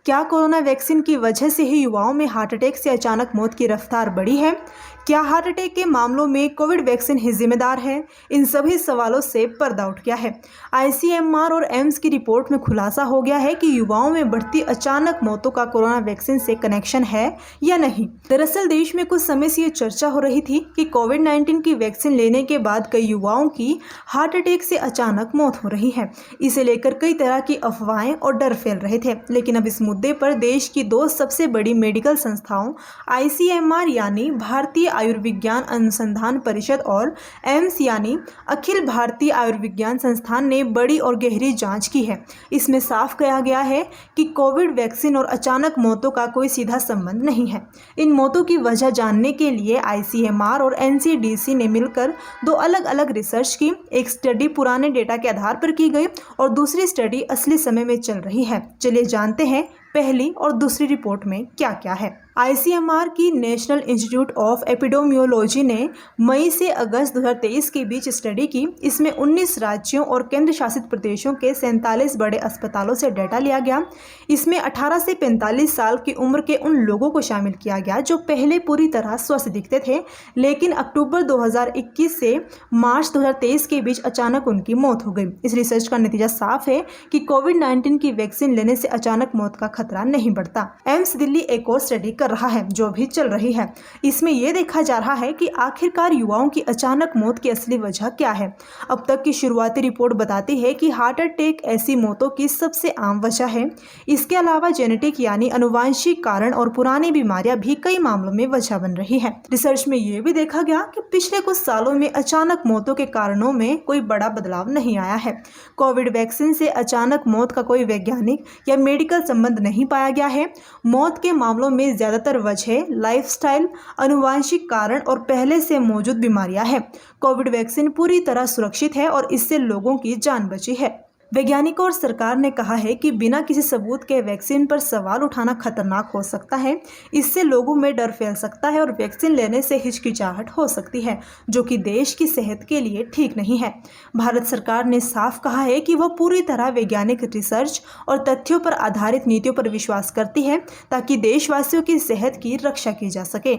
क्या corona vaccine की वजह से ही युवाओं में हार्ट अटैक से अचानक मौत की रफ्तार बढ़ी है? क्या हार्ट अटैक के मामलों में कोविड वैक्सीन ही जिम्मेदार है? इन सभी सवालों से पर्दा उठ गया है। आईसीएमआर और एम्स की रिपोर्ट में खुलासा हो गया है कि युवाओं में बढ़ती अचानक मौतों का कोरोना वैक्सीन से कनेक्शन है या नहीं। दरअसल देश में कुछ समय से ये चर्चा हो रही थी कि कोविड-19 की वैक्सीन लेने के बाद कई युवाओं की हार्ट अटैक से अचानक मौत हो रही है। इसे लेकर कई तरह की अफवाहें और डर फैल रहे थे, लेकिन अब इस मुद्दे पर देश की दो सबसे बड़ी मेडिकल संस्थाओं आईसीएमआर यानी भारतीय आयुर्विज्ञान अनुसंधान परिषद और एम्स यानी अखिल भारतीय आयुर्विज्ञान संस्थान ने बड़ी और गहरी जांच की है। इसमें साफ कहा गया है कि कोविड वैक्सीन और अचानक मौतों का कोई सीधा संबंध नहीं है। इन मौतों की वजह जानने के लिए आईसीएमआर और एनसीडीसी ने मिलकर दो अलग अलग रिसर्च की। एक स्टडी पुराने डेटा के आधार पर की गई और दूसरी स्टडी असली समय में चल रही है। चलिए जानते हैं पहली और दूसरी रिपोर्ट में क्या क्या है। आईसीएमआर की नेशनल इंस्टीट्यूट ऑफ एपिडेमियोलॉजी ने मई से अगस्त 2023 के बीच स्टडी की। इसमें 19 राज्यों और केंद्र शासित प्रदेशों के 47 बड़े अस्पतालों से डाटा लिया गया। इसमें 18 से 45 साल की उम्र के उन लोगों को शामिल किया गया जो पहले पूरी तरह स्वस्थ दिखते थे, लेकिन अक्टूबर 2021 से मार्च 2023 के बीच अचानक उनकी मौत हो गई। इस रिसर्च का नतीजा साफ है कि कोविड-19 की वैक्सीन लेने से अचानक मौत का खतरा नहीं बढ़ता। एम्स दिल्ली एक और स्टडी कर रहा है जो भी चल रही है। इसमें यह देखा जा रहा है कि आखिरकार युवाओं की अचानक मौत की असली वजह क्या है। अब तक की शुरुआती रिपोर्ट बताती है कि हार्ट अटैक ऐसी मौतों की सबसे आम वजह है। इसके अलावा जेनेटिक यानी अनुवांशिक कारण और पुरानी बीमारियां भी कई मामलों में वजह बन रही है। रिसर्च में यह भी देखा गया कि पिछले कुछ सालों में अचानक मौतों के कारणों में कोई बड़ा बदलाव नहीं आया है। कोविड वैक्सीन से अचानक मौत का कोई वैज्ञानिक या मेडिकल संबंध नहीं पाया गया है। मौत के मामलों में ज्यादातर वजह लाइफस्टाइल, अनुवांशिक कारण और पहले से मौजूद बीमारियां हैं। कोविड वैक्सीन पूरी तरह सुरक्षित है और इससे लोगों की जान बची है। वैज्ञानिकों और सरकार ने कहा है कि बिना किसी सबूत के वैक्सीन पर सवाल उठाना खतरनाक हो सकता है। इससे लोगों में डर फैल सकता है और वैक्सीन लेने से हिचकिचाहट हो सकती है, जो कि देश की सेहत के लिए ठीक नहीं है। भारत सरकार ने साफ कहा है कि वह पूरी तरह वैज्ञानिक रिसर्च और तथ्यों पर आधारित नीतियों पर विश्वास करती है ताकि देशवासियों की सेहत की रक्षा की जा सके।